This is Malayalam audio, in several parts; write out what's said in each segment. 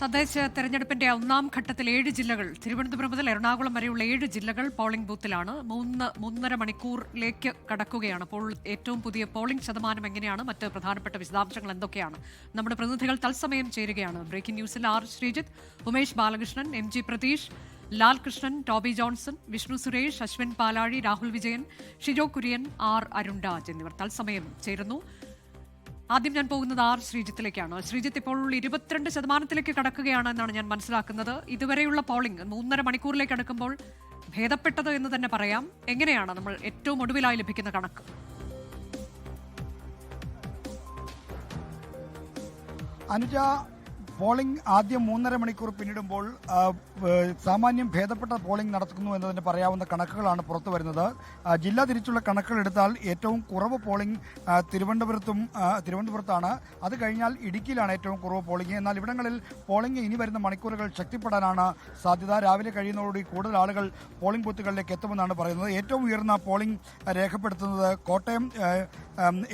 തദ്ദേശ തെരഞ്ഞെടുപ്പിന്റെ ഒന്നാം ഘട്ടത്തിൽ 7 ജില്ലകൾ, തിരുവനന്തപുരം മുതൽ എറണാകുളം വരെയുള്ള 7 ജില്ലകൾ പോളിംഗ് ബൂത്തിലാണ്. 3.5 മണിക്കൂറിലേക്ക് കടക്കുകയാണ്. അപ്പോൾ ഏറ്റവും പുതിയ പോളിംഗ് ശതമാനം എങ്ങനെയാണ്, മറ്റ് പ്രധാനപ്പെട്ട വിശദാംശങ്ങൾ എന്തൊക്കെയാണ്? നമ്മുടെ പ്രതിനിധികൾ തത്സമയം ചേരുകയാണ്. ബ്രേക്കിംഗ് ന്യൂസിൽ R Sreejith, Umesh Balakrishnan, MG Pratheesh, Lalkrishnan, Toby Johnson, Vishnu Suresh, Ashwin Palazhi, Rahul Vijayan, Shijo Kurian, R Arunraj എന്നിവർ തത്സമയം ചേരുന്നു. ആദ്യം ഞാൻ പോകുന്നത് ആർ ശ്രീജിത്തിലേക്കാണ്. ശ്രീജിത്ത്, ഇപ്പോൾ 22% കടക്കുകയാണ് എന്നാണ് ഞാൻ മനസ്സിലാക്കുന്നത്. ഇതുവരെയുള്ള പോളിംഗ് 3.5 മണിക്കൂറിലേക്ക് അടുക്കുമ്പോൾ ഭേദപ്പെട്ടത് എന്ന് തന്നെ പറയാം. എങ്ങനെയാണ് നമ്മൾ ഏറ്റവും ഒടുവിലായി ലഭിക്കുന്ന കണക്ക്? അനുജ, പോളിംഗ് ആദ്യം 3.5 മണിക്കൂർ പിന്നിടുമ്പോൾ സാമാന്യം ഭേദപ്പെട്ട പോളിംഗ് നടത്തുന്നു എന്നതിന് പറയാവുന്ന കണക്കുകളാണ് പുറത്തു വരുന്നത്. ജില്ലാ തിരിച്ചുള്ള കണക്കുകൾ എടുത്താൽ ഏറ്റവും കുറവ് പോളിംഗ് തിരുവനന്തപുരത്താണ്. അത് കഴിഞ്ഞാൽ ഇടുക്കിയിലാണ് ഏറ്റവും കുറവ് പോളിംഗ്. എന്നാൽ ഇവിടങ്ങളിൽ പോളിംഗ് ഇനി വരുന്ന മണിക്കൂറുകൾ ശക്തിപ്പെടാനാണ് സാധ്യത. രാവിലെ കഴിയുന്നതോടുകൂടി കൂടുതൽ ആളുകൾ പോളിംഗ് ബൂത്തുകളിലേക്ക് എത്തുമെന്നാണ് പറയുന്നത്. ഏറ്റവും ഉയർന്ന പോളിംഗ് രേഖപ്പെടുത്തുന്നത് കോട്ടയം,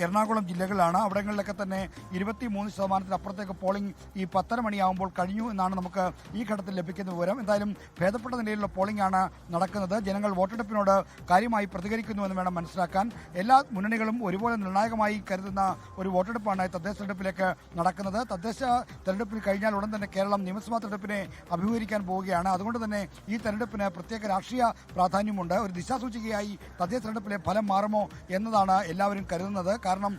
എറണാകുളം ജില്ലകളിലാണ്. അവിടങ്ങളിലൊക്കെ തന്നെ 23%-അപ്പുറത്തേക്ക് പോളിംഗ് ഈ 10:30 മണിയാകുമ്പോൾ കഴിഞ്ഞു എന്നാണ് നമുക്ക് ഈ ഘട്ടത്തിൽ ലഭിക്കുന്ന വിവരം. എന്തായാലും ഭേദപ്പെട്ട നിലയിലുള്ള പോളിംഗ് ആണ് നടക്കുന്നത്. ജനങ്ങൾ വോട്ടെടുപ്പിനോട് കാര്യമായി പ്രതികരിക്കുന്നുവെന്ന് വേണം മനസ്സിലാക്കാൻ. എല്ലാ മുന്നണികളും ഒരുപോലെ നിർണായകമായി കരുതുന്ന ഒരു വോട്ടെടുപ്പാണ് തദ്ദേശ തെരഞ്ഞെടുപ്പിലേക്ക് നടക്കുന്നത്. തദ്ദേശ തെരഞ്ഞെടുപ്പിൽ കഴിഞ്ഞാൽ ഉടൻ തന്നെ കേരളം നിയമസഭാ തെരഞ്ഞെടുപ്പിനെ അഭിമുഖീകരിക്കാൻ പോവുകയാണ്. അതുകൊണ്ട് തന്നെ ഈ തെരഞ്ഞെടുപ്പിന് പ്രത്യേക രാഷ്ട്രീയ പ്രാധാന്യമുണ്ട്. ഒരു ദിശാസൂചികയായി തദ്ദേശ തെരഞ്ഞെടുപ്പിലെ ഫലം മാറുമോ എന്നതാണ് എല്ലാവരും കരുതുന്നത്. കാരണം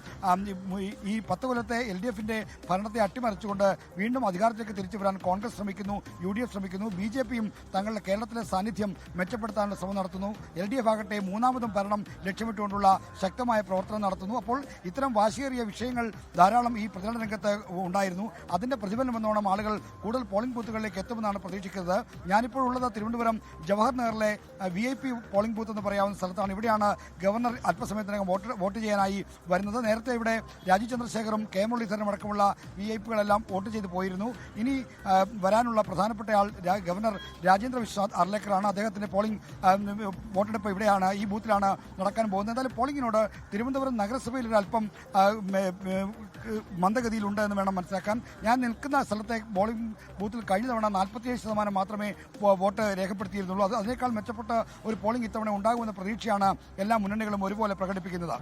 ഈ 10 കൊല്ലത്തെ LDFന്റെ ഭരണത്തെ അട്ടിമറിച്ചുകൊണ്ട് വീണ്ടും അധികാരത്തിലേക്ക് തിരിച്ചു വരാൻ കോൺഗ്രസ് ശ്രമിക്കുന്നു, UDF ശ്രമിക്കുന്നു, BJPയും തങ്ങളുടെ കേരളത്തിലെ സാന്നിധ്യം മെച്ചപ്പെടുത്താനുള്ള ശ്രമം നടത്തുന്നു. LDF ആകട്ടെ മൂന്നാമതും ഭരണം ലക്ഷ്യമിട്ടുകൊണ്ടുള്ള ശക്തമായ പ്രവർത്തനം നടത്തുന്നു. അപ്പോൾ ഇത്തരം വാശിയേറിയ വിഷയങ്ങൾ ധാരാളം ഈ പ്രചരണ രംഗത്ത് ഉണ്ടായിരുന്നു. അതിന്റെ പ്രതിഫലനം എന്നോണം ആളുകൾ കൂടുതൽ പോളിംഗ് ബൂത്തുകളിലേക്ക് എത്തുമെന്നാണ് പ്രതീക്ഷിക്കുന്നത്. ഞാനിപ്പോൾ ഉള്ളത് തിരുവനന്തപുരം ജവഹർ നഗറിലെ VIP പോളിംഗ് ബൂത്ത് എന്ന് പറയാവുന്ന സ്ഥലത്താണ്. ഇവിടെയാണ് ഗവർണർ അല്പസമയത്തിനകം വോട്ട് ചെയ്യാനായി വരുന്നത്. നേരത്തെ ഇവിടെ രാജീവ് ചന്ദ്രശേഖറും കെ മുരളീധരനും അടക്കമുള്ള VIPകളെല്ലാം വോട്ട് ചെയ്ത് പോയിരുന്നു. ഇനി വരാനുള്ള പ്രധാനപ്പെട്ട ആൾ ഗവർണർ രാജേന്ദ്ര വിശ്വനാഥ് അർലേക്കറാണ്. അദ്ദേഹത്തിന്റെ പോളിംഗ് വോട്ടെടുപ്പ് ഇവിടെയാണ്, ഈ ബൂത്തിലാണ് നടക്കാൻ പോകുന്നത്. എന്തായാലും പോളിംഗിനോട് തിരുവനന്തപുരം നഗരസഭയിൽ ഒരു അല്പം മന്ദഗതിയിലുണ്ട് എന്ന് വേണം മനസ്സിലാക്കാൻ. ഞാൻ നിൽക്കുന്ന സ്ഥലത്തെ പോളിംഗ് ബൂത്തിൽ കഴിഞ്ഞ തവണ 47% മാത്രമേ വോട്ട് രേഖപ്പെടുത്തിയിരുന്നുള്ളൂ. അതിനേക്കാൾ മെച്ചപ്പെട്ട ഒരു പോളിംഗ് ഇത്തവണ ഉണ്ടാകുമെന്ന പ്രതീക്ഷയാണ് എല്ലാ മുന്നണികളും ഒരുപോലെ പ്രകടിപ്പിക്കുന്നത്.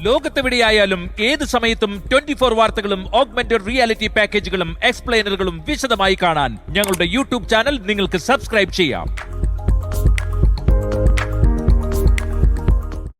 ലോകത്തെവിടെയായാലും ഏത് സമയത്തും 24 വാർത്തകളും ഓഗ്മെന്റഡ് റിയാലിറ്റി പാക്കേജുകളും എക്സ്പ്ലെയിനറുകളും വിശദമായി കാണാൻ ഞങ്ങളുടെ YouTube ചാനൽ നിങ്ങൾക്ക് സബ്സ്ക്രൈബ് ചെയ്യാം.